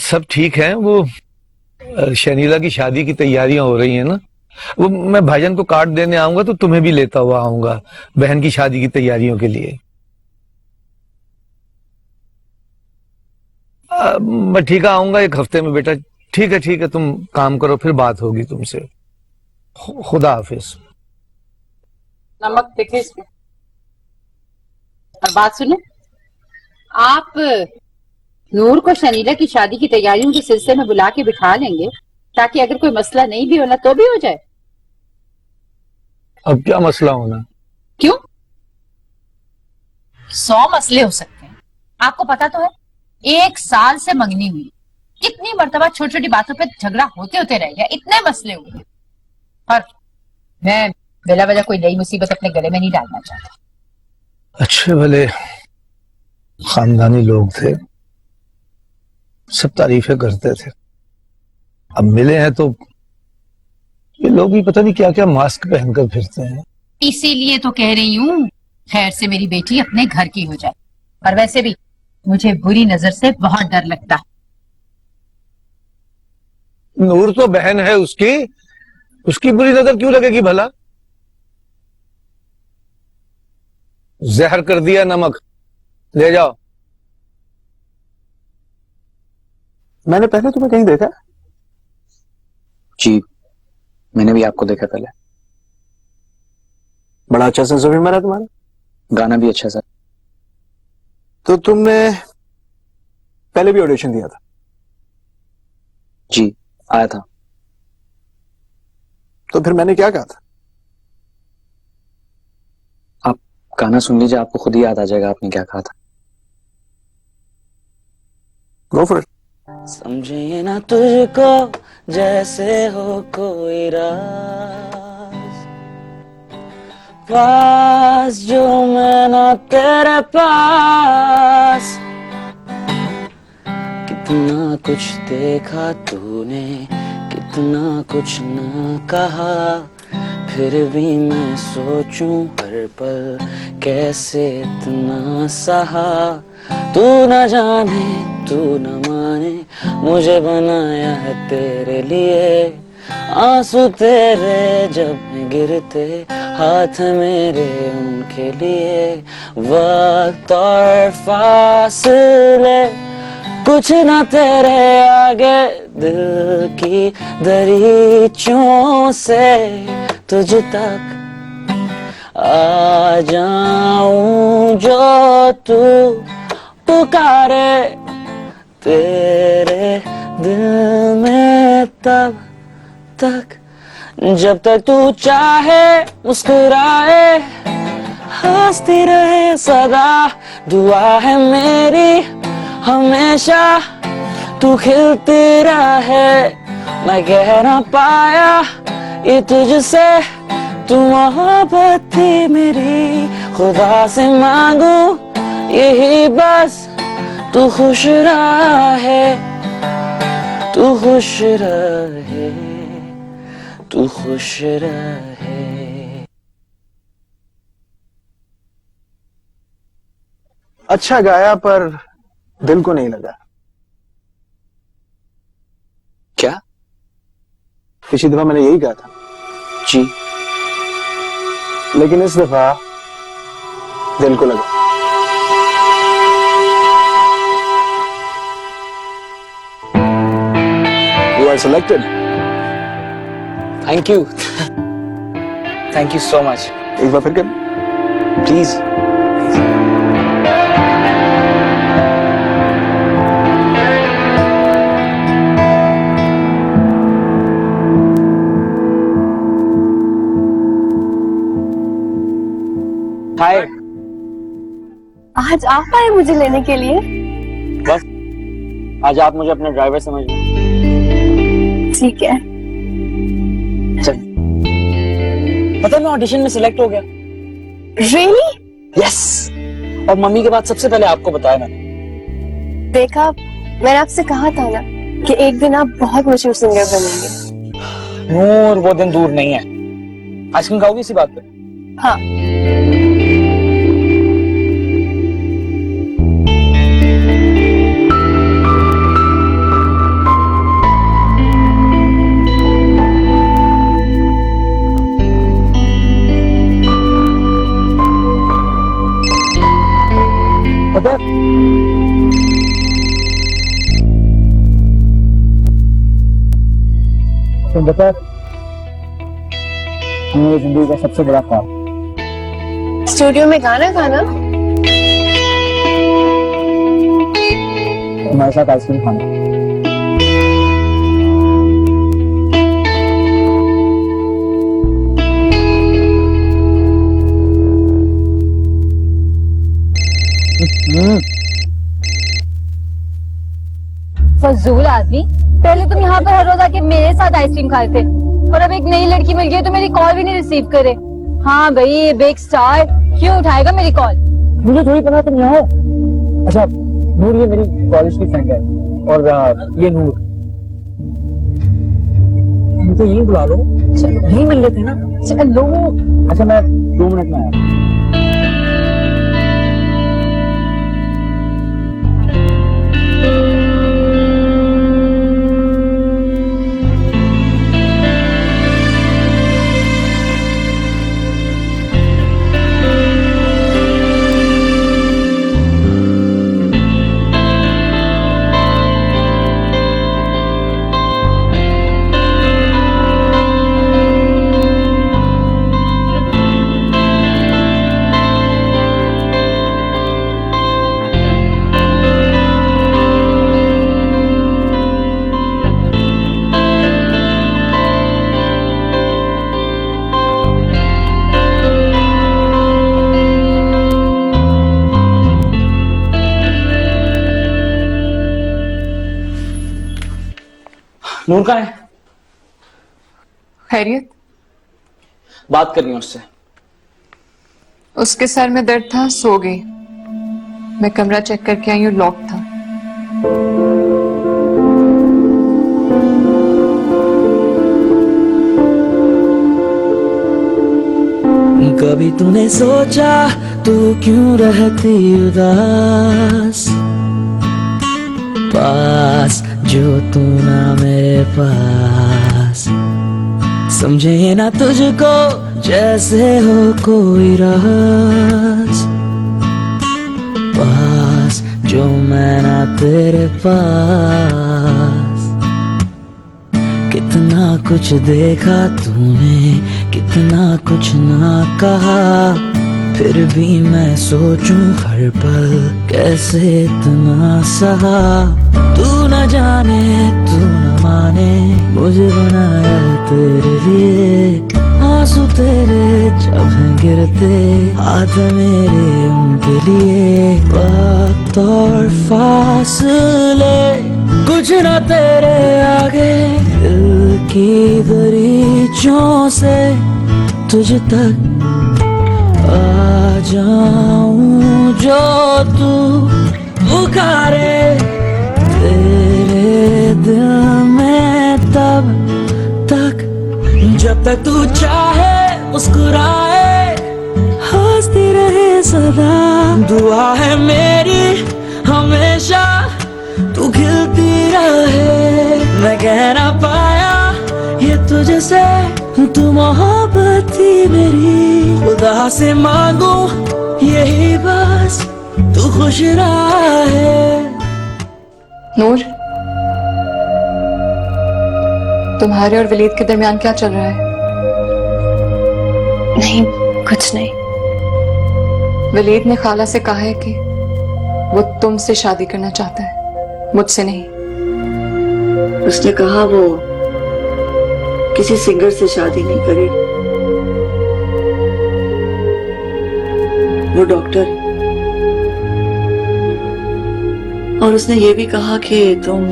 सब ठीक है। वो शनीला की शादी की तैयारियां हो रही हैं ना, वो मैं भाईजान को कार्ड देने आऊंगा तो तुम्हें भी लेता हुआ आऊंगा बहन की शादी की तैयारियों के लिए। मैं ठीक है, आऊंगा एक हफ्ते में बेटा। ठीक है, तुम काम करो, फिर बात होगी तुमसे। खुदा हाफिज। नमक देखे इसमें। और बात सुने, आप नूर को शनीला की शादी की तैयारियों के सिलसिले में बुला के बिठा लेंगे ताकि अगर कोई मसला नहीं भी होना तो भी हो जाए। अब क्या मसला होना? क्यों? 100 मसले हो सकते हैं। आपको पता तो है, 1 साल से मंगनी हुई, कितनी मर्तबा छोटी छोटी बातों पे झगड़ा होते होते रह गया, इतने मसले हुए। और मैं बिला वजह कोई नई मुसीबत अपने गले में नहीं डालना चाहता। अच्छे भले खानदानी लोग थे, सब तारीफें करते थे। अब मिले हैं तो ये लोग भी पता नहीं क्या क्या मास्क पहनकर फिरते हैं। इसीलिए तो कह रही हूँ, खैर से मेरी बेटी अपने घर की हो जाए। और वैसे भी मुझे बुरी नजर से बहुत डर लगता है। नूर तो बहन है उसकी, उसकी बुरी नजर क्यों लगेगी भला? जहर कर दिया नमक, ले जाओ। मैंने पहले तुम्हें कहीं देखा? जी, मैंने भी आपको देखा पहले। बड़ा अच्छा सेंस ऑफ ह्यूमर है तुम्हारा। गाना भी अच्छा सर। तो तुमने पहले भी ऑडिशन दिया था? जी, आया था। तो फिर मैंने क्या कहा था? आप गाना सुन लीजिए, आपको खुद ही याद आ जाएगा आपने क्या कहा था। Go for it. समझे ना तुझको जैसे हो कोई राज, पास जो मैं ना तेरे पास। कितना कुछ देखा तूने, कितना कुछ ना कहा, फिर भी मैं सोचूं हर पल कैसे इतना सहा। तू न जाने तू न माने, मुझे बनाया है तेरे लिए। आंसू तेरे जब गिरते, हाथ मेरे उनके लिए। वक्त और फासले कुछ ना तेरे आगे, दिल की दरीचों से तुझ तक आ जाऊं जो तू पुकारे तेरे दिल में तब तक, जब तक तू चाहे मुस्कुराए, हंसती रहे सदा। दुआ है मेरी हमेशा तू खिलती रहे। मैं कह ना पाया ये तुझसे, तू मोहब्बत थी मेरी। खुदा से मांगू यही बस, तू खुश रहे, तू खुश रहे, तू खुश रहे। अच्छा गाया पर दिल को नहीं लगा। क्या? पिछली दफा मैंने यही कहा था। जी, लेकिन इस दफा दिल को लगा। You are selected. Thank you. Thank you so much. एक बार फिर कर। प्लीज। हाय। आज आप आए मुझे लेने के लिए? बस आज आप मुझे अपना ड्राइवर समझ लो। ठीक है। चल। पता है मैं ऑडिशन में सिलेक्ट हो गया। Really? यस। और मम्मी के बाद सबसे पहले आपको बताया मैंने। देखा, मैंने आपसे कहा था ना कि एक दिन आप बहुत मशहूर सिंगर बनेंगे। नूर, वो दिन दूर नहीं है। आइसक्रीम खाओगी इसी बात पे? हाँ। पता है तुम बता मेरी जिंदगी का सबसे बड़ा ख्वाब स्टूडियो में गाना गाना। तुम्हारे साथ आइसक्रीम खाना। फजूल आदमी, पहले तुम यहाँ पर हर रोज आके मेरे साथ आइसक्रीम खाए थे और अब एक नई लड़की मिल गई तो मेरी कॉल भी नहीं रिसीव करे। हाँ भाई, ये बिग स्टार क्यों उठाएगा मेरी कॉल? मुझे थोड़ी पता तुम यहाँ हो। अच्छा नूर, ये मेरी कॉलेज की फ्रेंड है और ये नूर, मुझे यही बुला लो। चलो यही मिल लेते हैं ना। चलो। अच्छा मैं 2 मिनट में आया। नूर कहाँ है? खैरियत? बात करनी है उससे। उसके सर में दर्द था, सो गई। मैं कमरा चेक करके आई हूँ, लॉक था। कभी तूने सोचा तू क्यों रहती उदास, पास जो तू ना मेरे पास, समझे ना तुझको जैसे हो कोई राज, पास जो मैं ना तेरे पास। कितना कुछ देखा तूने, कितना कुछ ना कहा, फिर भी मैं सोचूं हर पल कैसे इतना सहा। तू न जाने तू न माने, मुझे बनाया तेरे लिए। आंसू तेरे जब हैं गिरते, हाथ मेरे उनके लिए। वक्त और फासले कुछ न तेरे आगे, दिल की दरीचों से तुझ तक आ जाऊं जो तू पुकारे। तेरे दिल में तब तक, जब तक तू चाहे मुस्कुराए, हंसती रहे सदा। दुआ है मेरी हमेशा तू खिलती रहे। मैं कह ना पाया ये तुझसे, तू मोहब्बत थी मेरी। खुदा से मांगू यही बस, तू खुश रहे। नूर, तुम्हारे और वलीद के दरमियान क्या चल रहा है? नहीं, कुछ नहीं। वलीद ने खाला से कहा है कि वो तुमसे शादी करना चाहता है, मुझसे नहीं। उसने कहा वो किसी सिंगर से शादी नहीं करेगी। वो डॉक्टर, और उसने ये भी कहा कि तुम